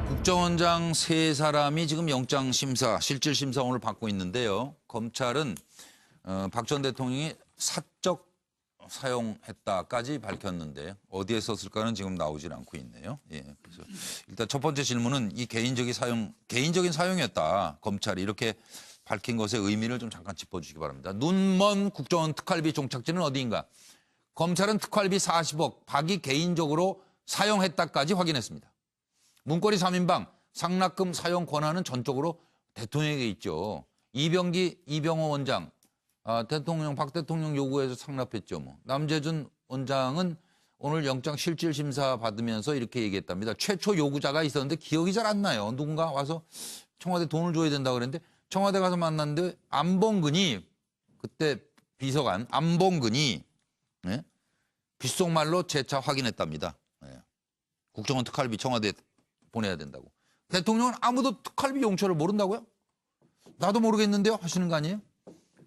국정원장 세 사람이 지금 영장심사, 실질심사 오늘 받고 있는데요. 검찰은 박 전 대통령이 사적 사용했다까지 밝혔는데 어디에 썼을까는 지금 나오질 않고 있네요. 예, 그래서 일단 첫 번째 질문은 이 개인적인 사용이었다. 검찰이 이렇게 밝힌 것의 의미를 좀 잠깐 짚어주시기 바랍니다. 눈먼 국정원 특활비 종착지는 어디인가? 검찰은 특활비 40억, 박이 개인적으로 사용했다까지 확인했습니다. 문고리 3인방 상납금 사용 권한은 전적으로 대통령에게 있죠. 이병호 원장, 박 대통령 요구해서 상납했죠. 남재준 원장은 오늘 영장 실질심사 받으면서 이렇게 얘기했답니다. 최초 요구자가 있었는데 기억이 잘 안 나요. 누군가 와서 청와대 돈을 줘야 된다고 그랬는데 청와대 가서 만났는데 안봉근이, 그때 비서관 안봉근이 귓속말로 재차 확인했답니다. 국정원 특활비 청와대에 보내야 된다고. 대통령은 아무도 특활비 용처를 모른다고요? 나도 모르겠는데요? 하시는 거 아니에요?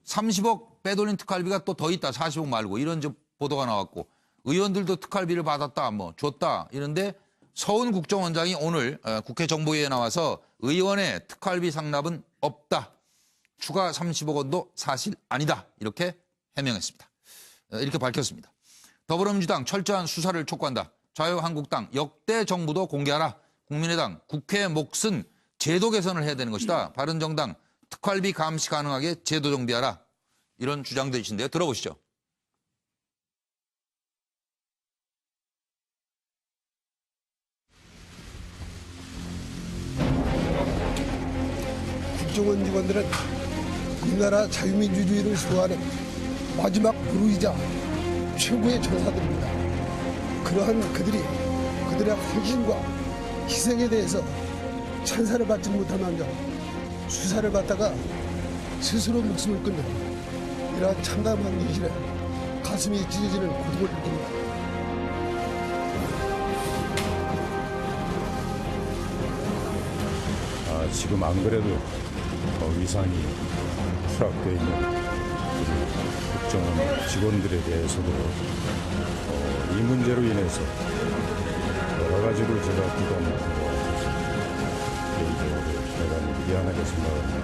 30억 빼돌린 특활비가 또 더 있다. 40억 말고. 이런 보도가 나왔고. 의원들도 특활비를 받았다. 줬다. 이런데 서훈 국정원장이 오늘 국회 정보위에 나와서 의원의 특활비 상납은 없다. 추가 30억 원도 사실 아니다. 이렇게 해명했습니다. 이렇게 밝혔습니다. 더불어민주당 철저한 수사를 촉구한다. 자유한국당 역대 정부도 공개하라. 국민의당 국회 몫은 제도 개선을 해야 되는 것이다. 바른정당 특활비 감시 가능하게 제도 정비하라. 이런 주장들이신데요. 들어보시죠. 국정원 직원들은 우리나라 자유민주주의를 수호하는 마지막 부르이자 최고의 전사들입니다. 그러한 그들의 헌신과 희생에 대해서 찬사를 받지 못한 만큼 수사를 받다가 스스로 목숨을 끊는 이러한 참담한 현실에 가슴이 찢어지는 고통을 느낍니다. 지금 안 그래도 위상이 추락되어 있는 우리 국정원 직원들에 대해서도 이 문제로 인해서 여러 가지로 제가 부담하고 개인적으로 대단히 미안하게 생각합니다.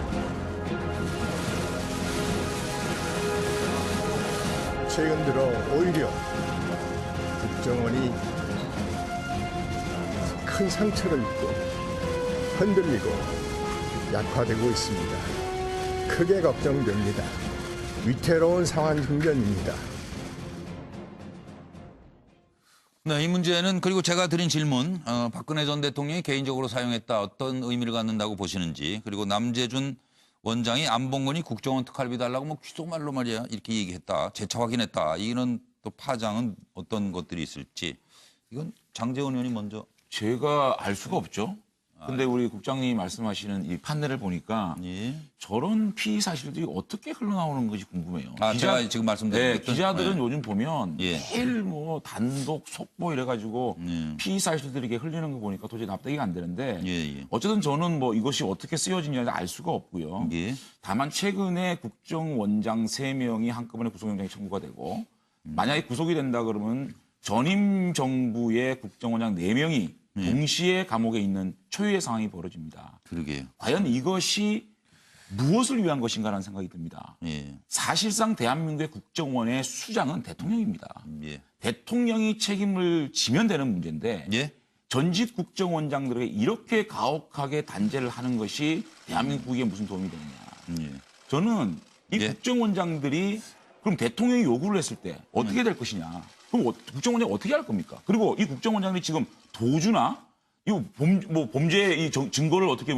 최근 들어 오히려 국정원이 큰 상처를 입고 흔들리고 약화되고 있습니다. 크게 걱정됩니다. 위태로운 상황 형편입니다. 네, 이 문제는 그리고 제가 드린 질문, 박근혜 전 대통령이 개인적으로 사용했다. 어떤 의미를 갖는다고 보시는지. 그리고 남재준 원장이 안봉근이 국정원 특활비 달라고 귓속말로 말이야 이렇게 얘기했다. 재차 확인했다. 이런 또 파장은 어떤 것들이 있을지. 이건 장제원 의원이 먼저. 제가 알 수가 없죠. 근데 우리 국장님이 말씀하시는 이 판례를 보니까 저런 피의 사실들이 어떻게 흘러나오는 것이 궁금해요. 제가 지금 말씀드린 기자들은 요즘 보면 매일 단독 속보 이래가지고 피의 사실들이 이렇게 흘리는 거 보니까 도저히 납득이 안 되는데 어쨌든 저는 이것이 어떻게 쓰여지냐를 알 수가 없고요. 다만 최근에 국정원장 3명이 한꺼번에 구속영장이 청구가 되고 만약에 구속이 된다 그러면 전임 정부의 국정원장 4명이 동시에 감옥에 있는 초유의 상황이 벌어집니다. 그러게요. 과연 이것이 무엇을 위한 것인가라는 생각이 듭니다. 사실상 대한민국의 국정원의 수장은 대통령입니다. 대통령이 책임을 지면 되는 문제인데 전직 국정원장들에게 이렇게 가혹하게 단죄를 하는 것이 대한민국에 무슨 도움이 되느냐. 저는 이 국정원장들이 그럼 대통령이 요구를 했을 때 어떻게 될 것이냐. 그럼 국정원장이 어떻게 할 겁니까? 그리고 이 국정원장들이 지금 도주나 이 범죄의 이 증거를 어떻게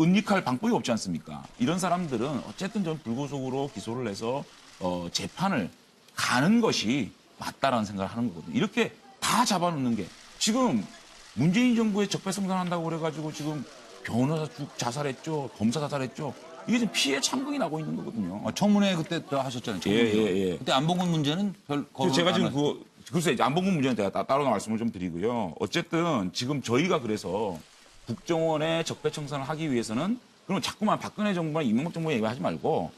은닉할 방법이 없지 않습니까? 이런 사람들은 어쨌든 전 불구속으로 기소를 해서 재판을 가는 것이 맞다라는 생각을 하는 거거든요. 이렇게 다 잡아놓는 게 지금 문재인 정부에 적폐청산한다고 그래가지고 지금 변호사 자살했죠, 검사 자살했죠. 이게 지금 피해 참극이 나고 있는 거거든요. 청문회 그때 또 하셨잖아요. 그때 안봉근 문제는 제가 지금 글쎄 이제 안봉근 문제는 제가 따로 말씀을 좀 드리고요. 어쨌든 지금 저희가 그래서 국정원의 적폐청산을 하기 위해서는 그러면 자꾸만 박근혜 정부나 이명박 정부 얘기하지 말고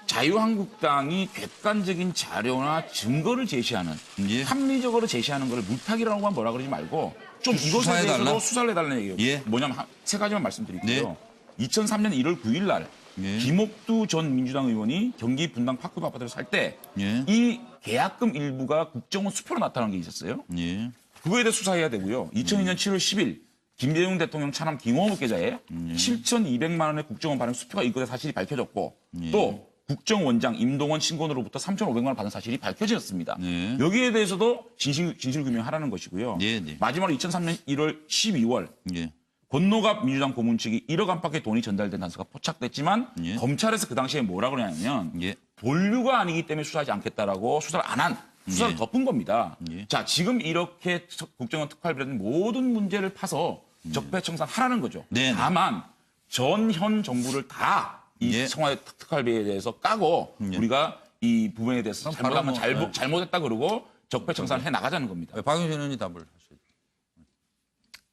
자유한국당이 객관적인 자료나 증거를 제시하는 예. 합리적으로 제시하는 걸 물타기라고만 뭐라 그러지 말고 좀 이것에 수사해달라? 대해서도 수사를 해달라는 얘기예요. 예. 뭐냐면 세 가지만 말씀드릴게요. 2003년 1월 9일 날 예. 김옥두 전 민주당 의원이 경기 분당 파크 아파트를 살 때 이 예. 계약금 일부가 국정원 수표로 나타난 게 있었어요. 예. 그거에 대해 수사해야 되고요. 2002년 7월 10일 김대중 대통령 차남 김홍업 계좌에 7,200만 원의 국정원 발행 수표가 있거든 사실이 밝혀졌고 또 국정원장 임동원 신권으로부터 3,500만 원 받은 사실이 밝혀졌습니다. 네. 여기에 대해서도 진실 규명하라는 것이고요. 네, 네. 마지막으로 2003년 1월 12월 예. 권노갑 민주당 고문 측이 1억 안팎의 돈이 전달된 단서가 포착됐지만 예. 검찰에서 그 당시에 뭐라고 그러냐면 예. 본류가 아니기 때문에 수사하지 않겠다라고 수사를 안 한 수사를 예. 덮은 겁니다. 예. 자, 지금 이렇게 국정원 특활비라는 모든 문제를 파서 적폐청산하라는 거죠. 네, 네. 다만 전현 정부를 다 이 예. 청와대 특활비에 대해서 까고 우리가 이 부분에 대해서 잘못하면 잘못했다 그러고 적폐청산을 해 나가자는 겁니다. 박용진 의원이 답을 하셔야죠.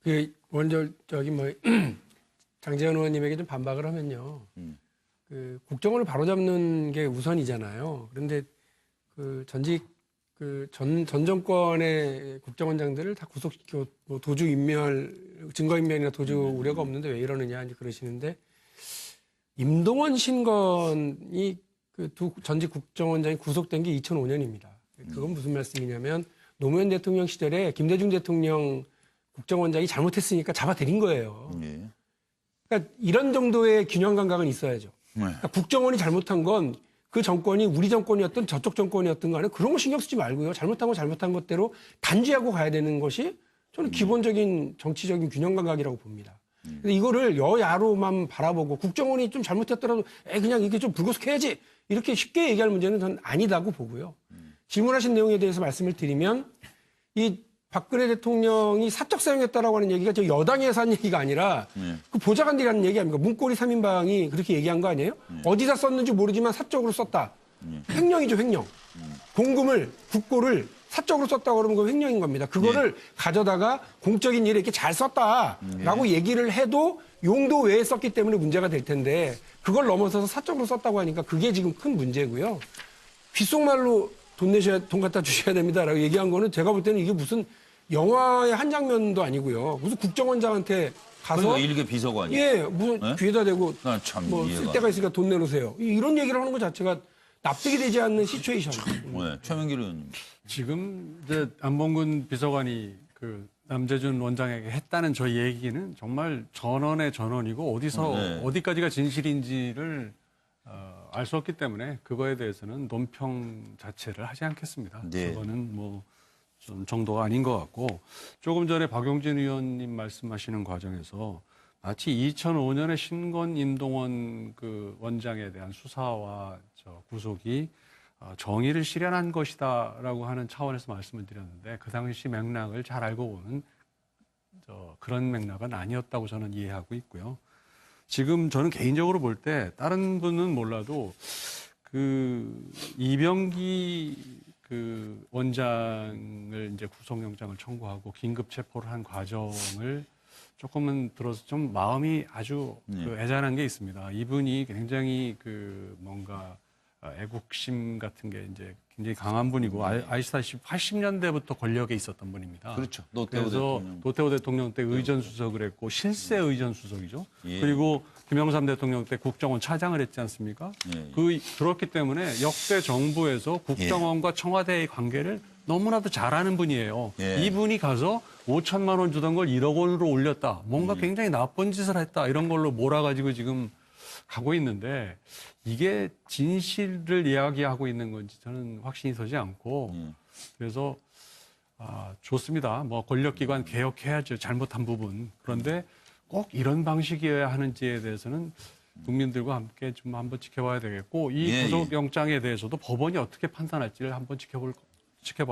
그 먼저 저기 뭐 장재현 의원님에게 좀 반박을 하면요. 그 국정원을 바로잡는 게 우선이잖아요. 그런데 그 전직 그 전 정권의 국정원장들을 다 구속시키고 뭐 도주 인멸, 증거 인멸이나 도주 우려가 없는데 왜 이러느냐 이제 그러시는데 임동원 신건이 그 두 전직 국정원장이 구속된 게 2005년입니다. 그건 무슨 말씀이냐면 노무현 대통령 시절에 김대중 대통령 국정원장이 잘못했으니까 잡아들인 거예요. 예. 그러니까 이런 정도의 균형 감각은 있어야죠. 그러니까 국정원이 잘못한 건 그 정권이 우리 정권이었든 저쪽 정권이었든 간에 그런 거 신경 쓰지 말고요. 잘못한 거 잘못한 것대로 단죄하고 가야 되는 것이 저는 기본적인 정치적인 균형 감각이라고 봅니다. 근데 이거를 여야로만 바라보고 국정원이 좀 잘못했더라도 그냥 이렇게 좀 불구속해야지 이렇게 쉽게 얘기할 문제는 저는 아니다고 보고요. 질문하신 내용에 대해서 말씀을 드리면 이 박근혜 대통령이 사적 사용했다라고 하는 얘기가 저 여당에서 한 얘기가 아니라 그 보좌관들이 하는 얘기 아닙니까? 문고리 3인방이 그렇게 얘기한 거 아니에요? 어디다 썼는지 모르지만 사적으로 썼다. 횡령이죠, 횡령. 공금을, 국고를 사적으로 썼다고 그러면 그건 횡령인 겁니다. 그거를 가져다가 공적인 일에 이렇게 잘 썼다라고 얘기를 해도 용도 외에 썼기 때문에 문제가 될 텐데 그걸 넘어서서 사적으로 썼다고 하니까 그게 지금 큰 문제고요. 귓속말로 돈 갖다 주셔야 됩니다라고 얘기한 거는 제가 볼 때는 이게 무슨 영화의 한 장면도 아니고요. 무슨 국정원장한테 가서 그러니까 일개 비서관이. 예, 무슨 네? 귀에다 대고 난 참 뭐 이해가 쓸 데가 있으니까 돈 내놓으세요. 이런 얘기를 하는 것 자체가 납득이 되지 않는 시츄에이션. 네. 최명길 의원님. 지금 이제 안봉근 비서관이 그 남재준 원장에게 했다는 저 얘기는 정말 전원의 전원이고 어디서 네. 어디까지가 진실인지를 알 수 없기 때문에 그거에 대해서는 논평 자체를 하지 않겠습니다. 네. 그거는 뭐 좀 정도가 아닌 것 같고 조금 전에 박용진 의원님 말씀하시는 과정에서 마치 2005년에 신건 임동원 그 원장에 대한 수사와 구속이 정의를 실현한 것이다라고 하는 차원에서 말씀을 드렸는데 그 당시 맥락을 잘 알고 보면 그런 맥락은 아니었다고 저는 이해하고 있고요. 지금 저는 개인적으로 볼 때 다른 분은 몰라도 그 이병기 그 원장을 이제 구속영장을 청구하고 긴급 체포를 한 과정을 조금은 들어서 좀 마음이 아주 그 애잔한 게 있습니다. 이분이 굉장히 그 뭔가 애국심 같은 게 이제 굉장히 강한 분이고 아시다시피 80년대부터 권력에 있었던 분입니다. 그렇죠. 그래서 노태우 대통령 때 의전수석을 했고 실세 의전수석이죠. 예. 그리고 김영삼 대통령 때 국정원 차장을 했지 않습니까? 예. 그렇기 때문에 역대 정부에서 국정원과 청와대의 관계를 너무나도 잘하는 분이에요. 예. 이분이 가서 5천만 원 주던 걸 1억 원으로 올렸다. 뭔가 굉장히 나쁜 짓을 했다. 이런 걸로 몰아가지고 지금 가고 있는데 이게 진실을 이야기하고 있는 건지 저는 확신이 서지 않고 그래서 좋습니다. 뭐 권력기관 개혁해야죠. 잘못한 부분. 그런데 꼭 이런 방식이어야 하는지에 대해서는 국민들과 함께 좀 한번 지켜봐야 되겠고 이 구속영장에 대해서도 법원이 어떻게 판단할지를 한번 지켜봐야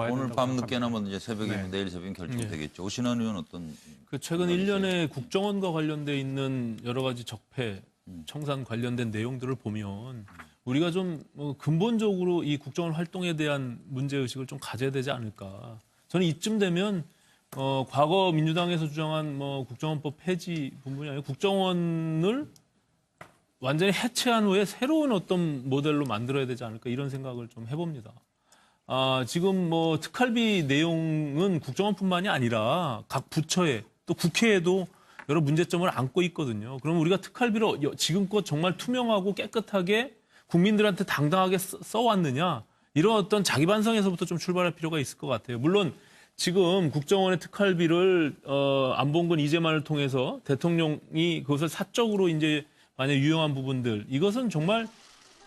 된다고 오늘 밤 생각합니다. 늦게나 뭐 이제 새벽이면 내일 새벽 결정되겠죠. 오신환 의원 어떤? 그 최근 1년에 국정원과 관련돼 있는 여러 가지 적폐, 청산 관련된 내용들을 보면 우리가 좀 근본적으로 이 국정원 활동에 대한 문제의식을 좀 가져야 되지 않을까. 저는 이쯤 되면 과거 민주당에서 주장한 국정원법 폐지 부분이 아니라 국정원을 완전히 해체한 후에 새로운 어떤 모델로 만들어야 되지 않을까 이런 생각을 좀 해봅니다. 지금 뭐 특활비 내용은 국정원뿐만이 아니라 각 부처에 또 국회에도 여러 문제점을 안고 있거든요. 그럼 우리가 특활비를 지금껏 정말 투명하고 깨끗하게 국민들한테 당당하게 써왔느냐 이런 어떤 자기 반성에서부터 좀 출발할 필요가 있을 것 같아요. 물론 지금 국정원의 특활비를 안봉근 이재만을 통해서 대통령이 그것을 사적으로 이제 만약 유용한 부분들 이것은 정말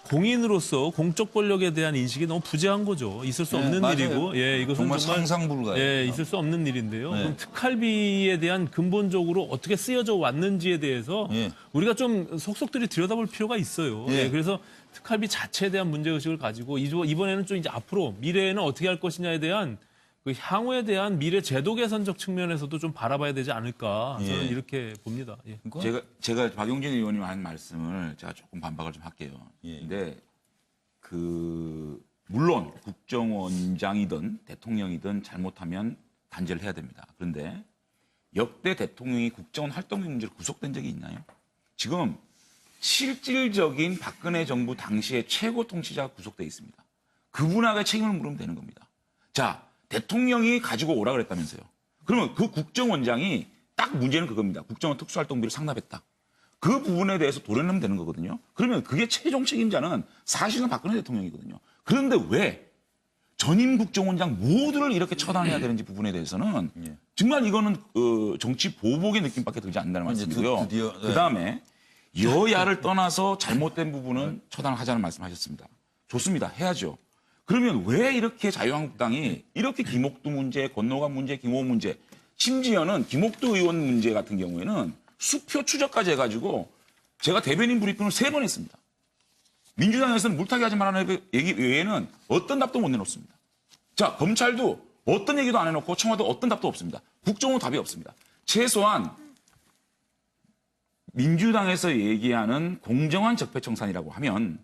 공인으로서 공적 권력에 대한 인식이 너무 부재한 거죠. 있을 수 없는 맞아요. 일이고, 예, 이것은 정말 상상 불가예요. 예, 있을 수 없는 일인데요. 네. 그럼 특활비에 대한 근본적으로 어떻게 쓰여져 왔는지에 대해서 예. 우리가 좀 속속들이 들여다볼 필요가 있어요. 예. 예, 그래서 특활비 자체에 대한 문제의식을 가지고 이번에는 좀 이제 앞으로 미래에는 어떻게 할 것이냐에 대한 그 향후에 대한 미래 제도 개선적 측면에서도 좀 바라봐야 되지 않을까 저는 예. 이렇게 봅니다. 예. 제가 박용진 의원님 한 말씀을 제가 조금 반박을 좀 할게요. 예. 근데 물론 국정원장이든 대통령이든 잘못하면 단죄를 해야 됩니다. 그런데 역대 대통령이 국정원 활동 문제로 구속된 적이 있나요? 지금 실질적인 박근혜 정부 당시의 최고 통치자가 구속돼 있습니다. 그분에게 책임을 물으면 되는 겁니다. 자, 대통령이 가지고 오라 그랬다면서요. 그러면 그 국정원장이 딱 문제는 그겁니다. 국정원 특수활동비를 상납했다. 그 부분에 대해서 도려내면 되는 거거든요. 그러면 그게 최종 책임자는 사실은 박근혜 대통령이거든요. 그런데 왜 전임 국정원장 모두를 이렇게 처단해야 되는지 부분에 대해서는 정말 이거는 정치 보복의 느낌밖에 들지 않는다는 말씀이고요. 드디어, 네. 그다음에 여야를 떠나서 잘못된 부분은 처단을 하자는 말씀하셨습니다. 좋습니다. 해야죠. 그러면 왜 이렇게 자유한국당이 이렇게 김옥두 문제, 권노관 문제, 김호 문제, 심지어는 김옥두 의원 문제 같은 경우에는 수표 추적까지 해가지고 제가 대변인 브리핑을 3번 했습니다. 민주당에서는 물타기 하지 말라는 얘기 외에는 어떤 답도 못 내놓습니다. 자, 검찰도 어떤 얘기도 안 해놓고 청와도 어떤 답도 없습니다. 국정원 답이 없습니다. 최소한 민주당에서 얘기하는 공정한 적폐청산이라고 하면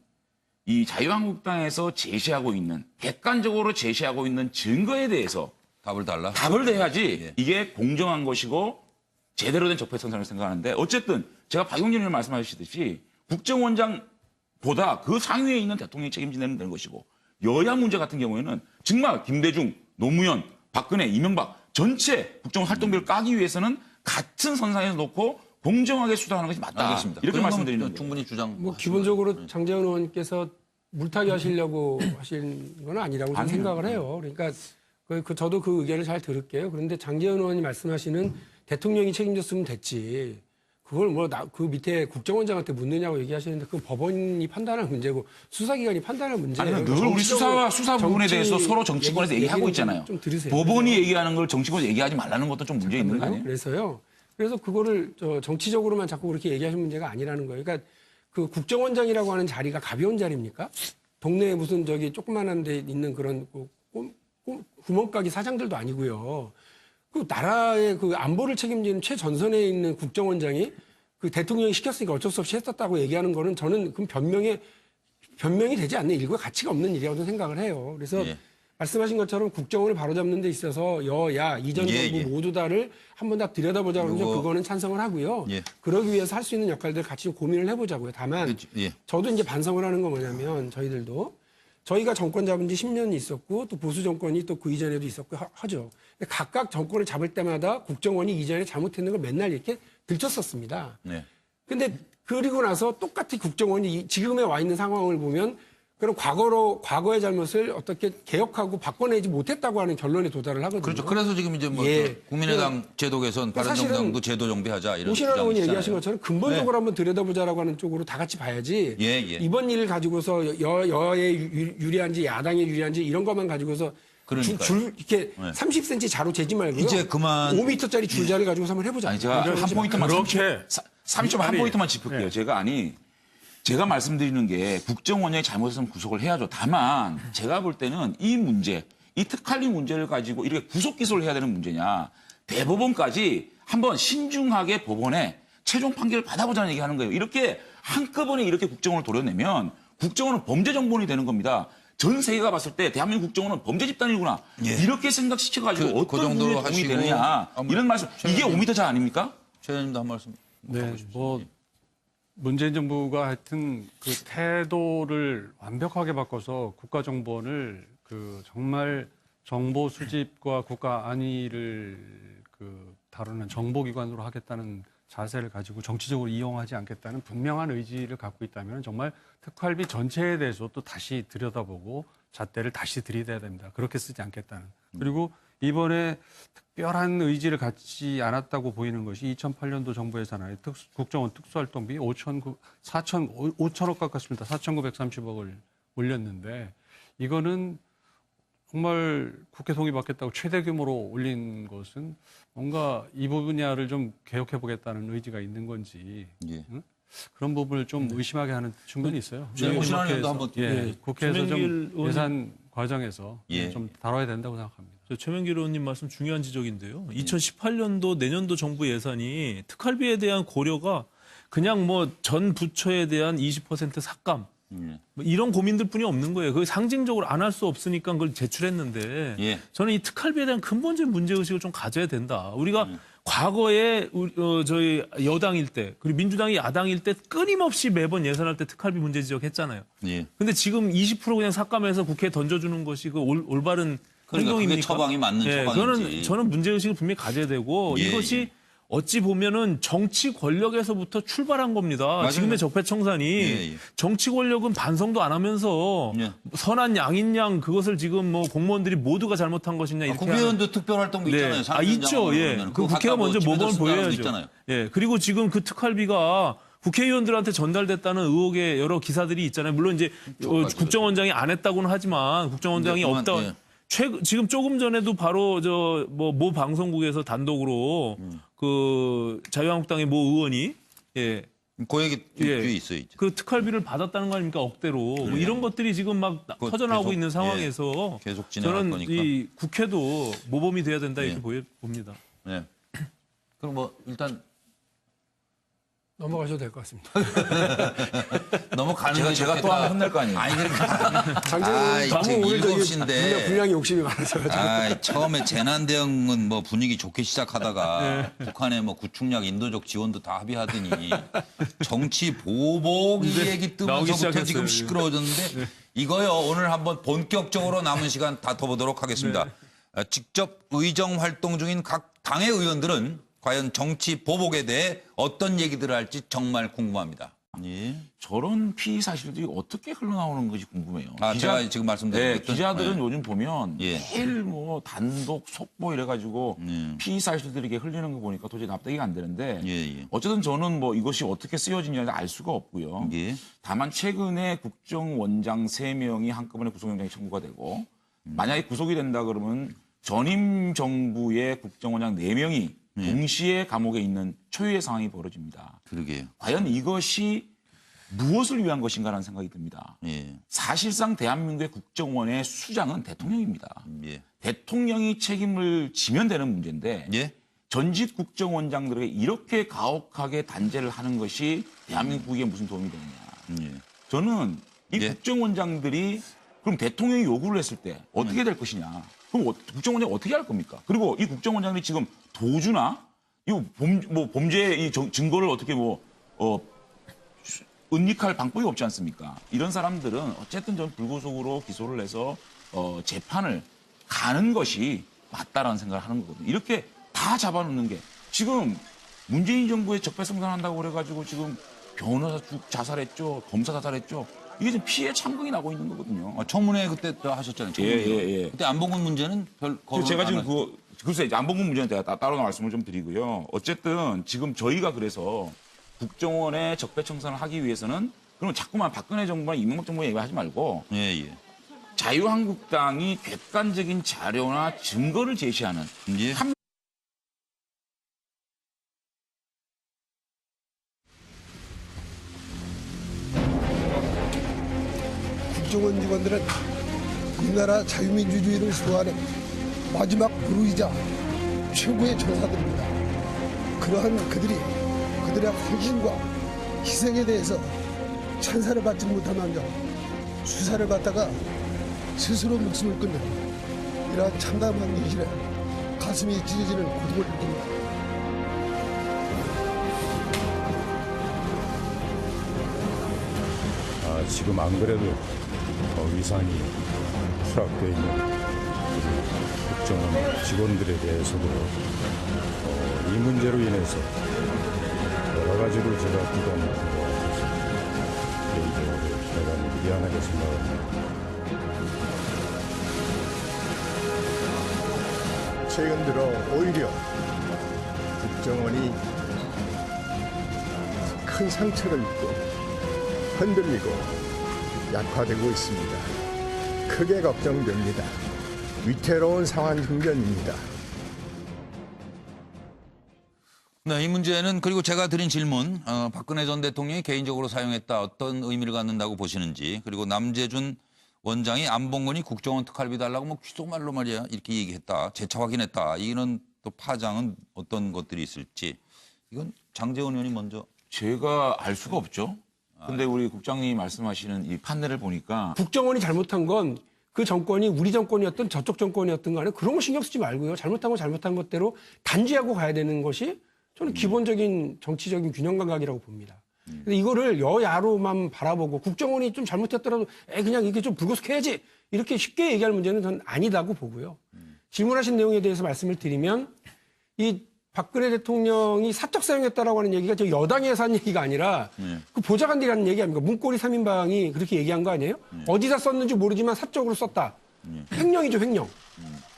이 자유한국당에서 제시하고 있는 객관적으로 제시하고 있는 증거에 대해서 답을 내야지 이게 공정한 것이고 제대로 된 적폐청산을 생각하는데 어쨌든 제가 박용진 의원 말씀하셨듯이 국정원장보다 그 상위에 있는 대통령이 책임지는 되는 것이고 여야 문제 같은 경우에는 정말 김대중, 노무현, 박근혜, 이명박 전체 국정원 활동비를 까기 위해서는 같은 선상에서 놓고 공정하게 수사하는 것이 맞다. 알겠습니다. 이렇게 말씀드리는 거예요. 충분히 주장. 뭐 기본적으로 장재현 의원께서 물타기 하시려고 하신 건 아니라고 좀 생각을 해요. 그러니까 저도 그 의견을 잘 들을게요. 그런데 장재현 의원이 말씀하시는 대통령이 책임졌으면 됐지. 그걸 뭐 그 밑에 국정원장한테 묻느냐고 얘기하시는데 그건 법원이 판단할 문제고 수사기관이 판단할 문제예요. 아니, 늘 우리 수사 부분에 대해서 서로 정치권에서 얘기하고 있잖아요. 좀 들으세요. 법원이 얘기하는 걸 정치권에서 얘기하지 말라는 것도 좀 문제 있는 거 아니에요? 그래서 그거를 정치적으로만 자꾸 그렇게 얘기하시는 문제가 아니라는 거예요. 그러니까 그 국정원장이라고 하는 자리가 가벼운 자리입니까? 동네에 무슨 조그만한 데 있는 그런 구멍가게 사장들도 아니고요. 그 나라의 그 안보를 책임지는 최전선에 있는 국정원장이 그 대통령이 시켰으니까 어쩔 수 없이 했었다고 얘기하는 거는 저는 그 변명이 되지 않는 일과 가치가 없는 일이라고 생각을 해요. 그래서 말씀하신 것처럼 국정원을 바로잡는 데 있어서 여야 이전 정부 모두 다를 한번 다 들여다보자고 하면 그거는 찬성을 하고요. 그러기 위해서 할 수 있는 역할들 같이 좀 고민을 해보자고요. 다만 저도 이제 반성을 하는 건 뭐냐면 저희가 정권 잡은 지 10년이 있었고 또 보수 정권이 또 그 이전에도 있었고 하죠. 각각 정권을 잡을 때마다 국정원이 이전에 잘못했는 걸 맨날 이렇게 들켰었습니다. 근데 그리고 나서 똑같이 국정원이 지금에 와 있는 상황을 보면 그럼 과거의 잘못을 어떻게 개혁하고 바꿔내지 못했다고 하는 결론에 도달을 하거든요. 그렇죠. 그래서 지금 이제 뭐 국민의당 제도 개선, 바른정당도 제도 정비하자 이런 오신환 의원이 주장이잖아요. 얘기하신 것처럼 근본적으로 한번 들여다보자라고 하는 쪽으로 다 같이 봐야지. 이번 일을 가지고서 여에 유리한지 야당에 유리한지 이런 것만 가지고서 이렇게 30cm 자로 재지 말고요. 이제 그만 5m짜리 줄자를 가지고서 한번 해보자. 아니 제가 한 포인트만 30초 한 포인트만 짚을게요. 제가 말씀드리는 게 국정원장이 잘못했으면 구속을 해야죠. 다만 제가 볼 때는 이 문제, 이 특활비 문제를 가지고 이렇게 구속 기소를 해야 되는 문제냐. 대법원까지 한번 신중하게 법원에 최종 판결을 받아보자는 얘기하는 거예요. 이렇게 한꺼번에 이렇게 국정원을 도려내면 국정원은 범죄 정본이 되는 겁니다. 전 세계가 봤을 때 대한민국 국정원은 범죄 집단이구나. 이렇게 생각시켜가지고 어떤 분들이 도움이 되느냐. 이런 말씀. 이게 5m 자 아닙니까? 최 의원님도 한 말씀. 네, 뭐 문재인 정부가 하여튼 그 태도를 완벽하게 바꿔서 국가정보원을 그 정말 정보 수집과 국가 안위를 그 다루는 정보기관으로 하겠다는 자세를 가지고 정치적으로 이용하지 않겠다는 분명한 의지를 갖고 있다면 정말 특활비 전체에 대해서 또 다시 들여다보고 잣대를 다시 들이대야 됩니다. 그렇게 쓰지 않겠다는. 그리고 이번에 특별한 의지를 갖지 않았다고 보이는 것이 2008년도 정부 예산안에 국정원 특수활동비 5천억 가깝습니다. 4,930억을 올렸는데 이거는 정말 국회 동의 받겠다고 최대 규모로 올린 것은 뭔가 이 분야를 좀 개혁해 보겠다는 의지가 있는 건지 예. 응? 그런 부분을 좀 의심하게 하는 측면이 있어요. 지난번에도 한번 국회에서 좀 의원님. 예산 과정에서 예. 좀 다뤄야 된다고 생각합니다. 최명길 의원님 말씀 중요한 지적인데요. 2018년도 내년도 정부 예산이 특활비에 대한 고려가 그냥 뭐 전 부처에 대한 20% 삭감 뭐 이런 고민들 뿐이 없는 거예요. 그게 상징적으로 안 할 수 없으니까 그걸 제출했는데 예. 저는 이 특활비에 대한 근본적인 문제의식을 좀 가져야 된다. 우리가 과거에 저희 여당일 때 그리고 민주당이 야당일 때 끊임없이 매번 예산할 때 특활비 문제 지적했잖아요. 예. 근데 지금 20% 그냥 삭감해서 국회에 던져주는 것이 그 올바른 그러니까 그게 행동입니까? 처방이 맞는 처방인지. 저는 문제의식을 분명히 가져야 되고 예, 이것이 예. 어찌 보면은 정치 권력에서부터 출발한 겁니다. 맞아요. 지금의 적폐청산이 예. 정치 권력은 반성도 안 하면서 예. 선한 양인 양 그것을 지금 뭐 공무원들이 모두가 잘못한 것이냐 이렇게 국회의원도 특별활동비 있잖아요. 있죠. 예. 그 국회가 먼저 모범을 보여야죠. 있잖아요. 예. 그리고 지금 그 특활비가 국회의원들한테 전달됐다는 의혹의 여러 기사들이 있잖아요. 물론 이제 국정원장이 안 했다고는 하지만 국정원장이 그만, 없다. 예. 지금 조금 전에도 바로 모 방송국에서 단독으로 그 자유한국당의 모 의원이 예. 그 얘기 예. 뒤에 있어요. 이제. 그 특활비를 받았다는 거 아닙니까? 억대로. 뭐 이런 것들이 지금 막 그거 터져나오고 계속, 있는 상황에서 계속 진행할 저는 거니까. 이 국회도 모범이 돼야 된다 이렇게 예. 봅니다. 네. 그럼 뭐 일단 넘어가셔도 될 것 같습니다. 넘어가는 게 제가 또 하나 혼낼 거 아니에요. 아니 그러니까 장재훈 너무 지금 오늘 저기 7시인데 분량이 욕심이 많아서 처음에 재난 대응은 뭐 분위기 좋게 시작하다가 북한의 뭐 구축력 인도적 지원도 다 합의하더니 정치 보복 이 얘기 뜨면서부터 시작했어요. 지금 시끄러워졌는데 이거요 오늘 한번 본격적으로 남은 시간 다퉈보도록 하겠습니다. 직접 의정 활동 중인 각 당의 의원들은 과연 정치 보복에 대해 어떤 얘기들을 할지 정말 궁금합니다. 예. 저런 피의 사실들이 어떻게 흘러나오는 것이 궁금해요. 제가 지금 말씀드린 기자들은 요즘 보면 예. 매일 뭐 단독 속보 이래가지고 피의 사실들이 이렇게 흘리는 거 보니까 도저히 납득이 안 되는데 예. 어쨌든 저는 뭐 이것이 어떻게 쓰여지는지 알 수가 없고요. 예. 다만 최근에 국정원장 3명이 한꺼번에 구속영장이 청구가 되고 만약에 구속이 된다 그러면 전임 정부의 국정원장 4명이 동시에 감옥에 있는 초유의 상황이 벌어집니다. 그러게요. 과연 이것이 무엇을 위한 것인가라는 생각이 듭니다. 예. 사실상 대한민국의 국정원의 수장은 대통령입니다. 예. 대통령이 책임을 지면 되는 문제인데 예. 전직 국정원장들에게 이렇게 가혹하게 단죄를 하는 것이 대한민국에 무슨 도움이 되느냐. 예. 저는 이 예. 국정원장들이 그럼 대통령이 요구를 했을 때 어떻게 될 것이냐. 그럼 국정원장이 어떻게 할 겁니까? 그리고 이 국정원장들이 지금 도주나 이 범죄 이 증거를 어떻게 은닉할 방법이 없지 않습니까? 이런 사람들은 어쨌든 전 불구속으로 기소를 해서 재판을 가는 것이 맞다라는 생각을 하는 거거든요. 이렇게 다 잡아놓는 게 지금 문재인 정부의 적폐청산한다고 그래가지고 지금 변호사 자살했죠, 검사 자살했죠. 이게 지금 피해 참극이 나고 있는 거거든요. 청문회 그때 또 하셨잖아요. 예. 그때 안봉근 문제는 별 거론 제가 안 지금 글쎄 안봉근 문제는 제가 따로 말씀을 좀 드리고요. 어쨌든 지금 저희가 그래서 국정원의 적폐청산을 하기 위해서는 그럼 자꾸만 박근혜 정부나 이명박 정부 얘기하지 말고 예. 자유한국당이 객관적인 자료나 증거를 제시하는 예. 국정원 직원들은 우리나라 자유민주주의를 수호하는 마지막 부르이자 최고의 전사들입니다. 그러한 그들의 헌신과 희생에 대해서 찬사를 받지 못한 한정 수사를 받다가 스스로 목숨을 끊는 이러한 참담한 현실에 가슴이 찢어지는 고통을 느낍니다. 지금 안 그래도 위상이 추락되어 있는 우리 국정원 직원들에 대해서도 이 문제로 인해서 여러 가지로 제가 부담을 개인적으로 대단히 미안하게 생각합니다. 최근 들어 오히려 국정원이 큰 상처를 입고 흔들리고 약화되고 있습니다. 크게 걱정됩니다. 위태로운 상황 형편입니다. 네, 이 문제는 그리고 제가 드린 질문, 박근혜 전 대통령이 개인적으로 사용했다 어떤 의미를 갖는다고 보시는지, 그리고 남재준 원장이 안봉근이 국정원 특활비 달라고 뭐 귓속말로 말이야 이렇게 얘기했다, 재차 확인했다, 이런 또 파장은 어떤 것들이 있을지, 이건 장제원 의원이 먼저. 제가 알 수가 없죠. 근데 우리 국장님이 말씀하시는 이 판례를 보니까 국정원이 잘못한 건 그 정권이 우리 정권이었든 저쪽 정권이었든 간에 그런 거 신경 쓰지 말고요. 잘못한 건 잘못한 것대로 단죄하고 가야 되는 것이 저는 기본적인 정치적인 균형 감각이라고 봅니다. 근데 이거를 여야로만 바라보고 국정원이 좀 잘못했더라도 그냥 이게 좀 불구속해야지 이렇게 쉽게 얘기할 문제는 전 아니다고 보고요. 질문하신 내용에 대해서 말씀을 드리면 이 박근혜 대통령이 사적 사용했다라고 하는 얘기가 저 여당에서 한 얘기가 아니라 그 보좌관들이 하는 얘기 아닙니까? 문고리 3인방이 그렇게 얘기한 거 아니에요? 어디다 썼는지 모르지만 사적으로 썼다. 횡령이죠, 횡령.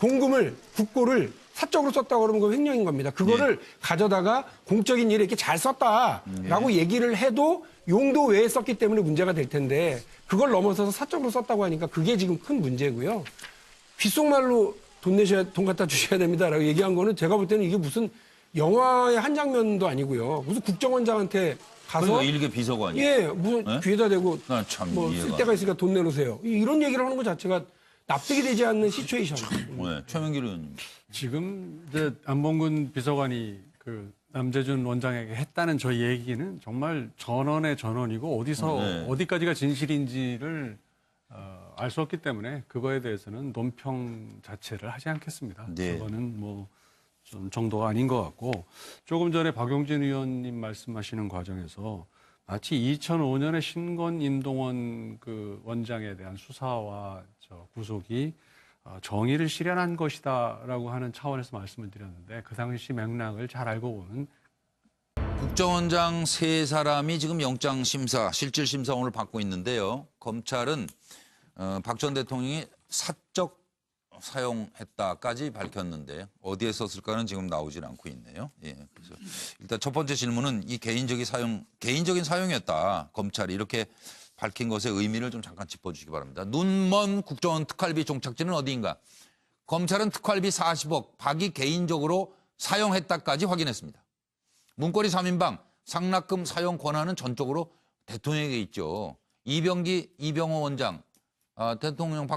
공금을, 국고를 사적으로 썼다고 그러면 그건 횡령인 겁니다. 그거를 가져다가 공적인 일에 이렇게 잘 썼다라고 얘기를 해도 용도 외에 썼기 때문에 문제가 될 텐데 그걸 넘어서서 사적으로 썼다고 하니까 그게 지금 큰 문제고요. 귓속말로 돈 갖다 주셔야 됩니다라고 얘기한 거는 제가 볼 때는 이게 무슨 영화의 한 장면도 아니고요. 무슨 국정원장한테 가서 그러니까 일개 비서관이. 예, 무슨 네? 귀에다 대고 뭐 쓸 데가 있으니까 돈 내놓으세요. 이런 얘기를 하는 것 자체가 납득이 되지 않는 시츄에이션. 네, 최명길 의원님. 지금 이제 안봉근 비서관이 그 남재준 원장에게 했다는 저 얘기는 정말 전원의 전원이고 어디서 어디까지가 진실인지를 알 수 없기 때문에 그거에 대해서는 논평 자체를 하지 않겠습니다. 네. 그거는 뭐 좀 정도가 아닌 것 같고 조금 전에 박용진 의원님 말씀하시는 과정에서 마치 2005년에 신건 임동원 그 원장에 대한 수사와 구속이 정의를 실현한 것이다라고 하는 차원에서 말씀을 드렸는데 그 당시 맥락을 잘 알고 보면 국정원장 세 사람이 지금 영장심사, 실질심사 오늘 받고 있는데요. 검찰은 박 전 대통령이 사적 사용했다까지 밝혔는데 어디에 썼을까는 지금 나오질 않고 있네요. 예, 그래서 일단 첫 번째 질문은 이 개인적인 사용이었다. 검찰이 이렇게 밝힌 것의 의미를 좀 잠깐 짚어주시기 바랍니다. 눈먼 국정원 특활비 종착지는 어디인가? 검찰은 특활비 40억, 박이 개인적으로 사용했다까지 확인했습니다. 문고리 3인방, 상납금 사용 권한은 전적으로 대통령에게 있죠. 이병호 원장, 박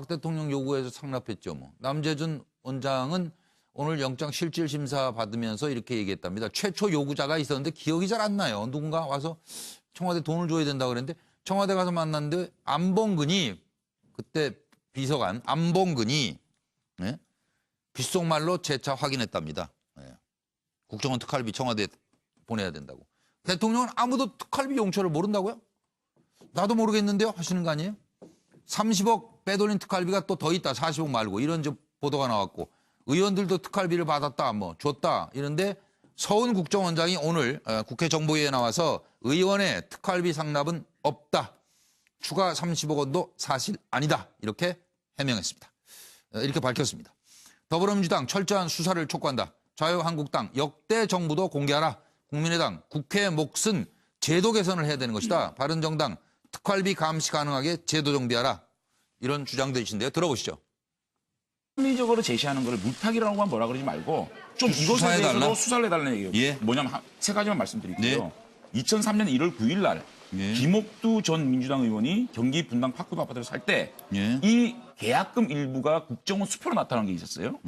대통령 요구해서 상납했죠. 뭐. 남재준 원장은 오늘 영장 실질 심사 받으면서 이렇게 얘기했답니다. 최초 요구자가 있었는데 기억이 잘 안 나요. 누군가 와서 청와대 돈을 줘야 된다고 그랬는데 청와대 가서 만났는데 안봉근이 그때 비서관 안봉근이 귓속말로 재차 확인했답니다. 국정원 특활비 청와대에 보내야 된다고. 대통령은 아무도 특활비 용처를 모른다고요? 나도 모르겠는데요 하시는 거 아니에요? 30억 빼돌린 특활비가 또 더 있다. 40억 말고 이런 보도가 나왔고 의원들도 특활비를 받았다. 뭐 줬다. 이런데 서훈 국정원장이 오늘 국회 정보위에 나와서 의원의 특활비 상납은 없다. 추가 30억 원도 사실 아니다. 이렇게 해명했습니다. 이렇게 밝혔습니다. 더불어민주당 철저한 수사를 촉구한다. 자유한국당 역대 정부도 공개하라. 국민의당 국회 몫은 제도 개선을 해야 되는 것이다. 바른정당 특활비 감시 가능하게 제도 정비하라. 이런 주장들이신데요. 들어보시죠. 합리적으로 제시하는 거를 물타기라고만 뭐라 그러지 말고 좀 이것에 대해서도 수사를 해달라는 얘기예요. 예. 뭐냐면 세 가지만 말씀드릴게요. 2003년 1월 9일 날 김옥두 전 민주당 의원이 경기 분당 파크도 아파트를 살 때 이 계약금 일부가 국정원 수표로 나타난 게 있었어요.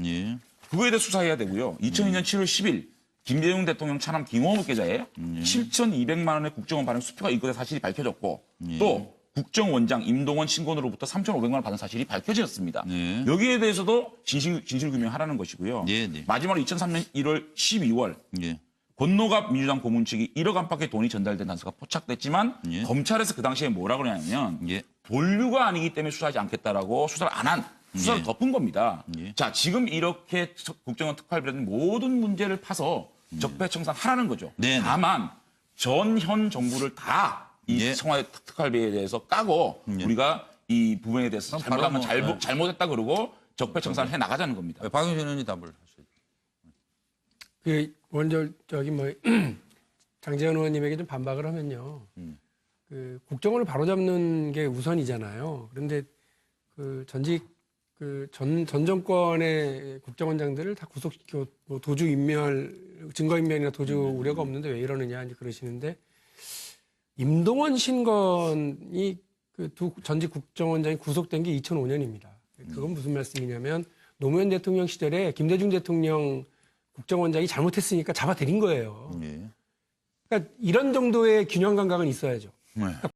그거에 대해 수사해야 되고요. 2002년 7월 10일 김대중 대통령 차남 김원욱 계좌에 7,200만 원의 국정원 발행 수표가 있고 사실이 밝혀졌고 또 국정원장 임동원 신건으로부터 3,500만 원 받은 사실이 밝혀졌습니다. 여기에 대해서도 진실 규명하라는 것이고요. 마지막으로 2003년 1월 12월 권노갑 민주당 고문 측이 1억 안팎의 돈이 전달된 단서가 포착됐지만 예. 검찰에서 그 당시에 뭐라고 그러냐면 예. 본류가 아니기 때문에 수사하지 않겠다라고 수사를 안 한 수사를 예. 덮은 겁니다. 예. 자, 지금 이렇게 국정원 특활비라든 모든 문제를 파서 적폐청산하라는 거죠. 네. 다만 전현 정부를 다 이 예. 청와대 특활비에 대해서 까고 예. 우리가 이 부분에 대해서 그럼 바로 잘못하면 뭐, 잘못했다 그러고 적폐청산을 해 나가자는 겁니다. 박용진 의원이 답을 하시죠. 그 먼저 저기 뭐 장재현 의원님에게 좀 반박을 하면요. 그 국정원을 바로잡는 게 우선이잖아요. 그런데 그 전직 그 전 정권의 국정원장들을 다 구속시키고 뭐 도주 인멸, 증거 인멸이나 도주 우려가 없는데 왜 이러느냐 이제 그러시는데 임동원 신건이 그 두 전직 국정원장이 구속된 게 2005년입니다. 그건 무슨 말씀이냐면 노무현 대통령 시절에 김대중 대통령 국정원장이 잘못했으니까 잡아들인 거예요. 예. 그러니까 이런 정도의 균형 감각은 있어야죠. 네. 그러니까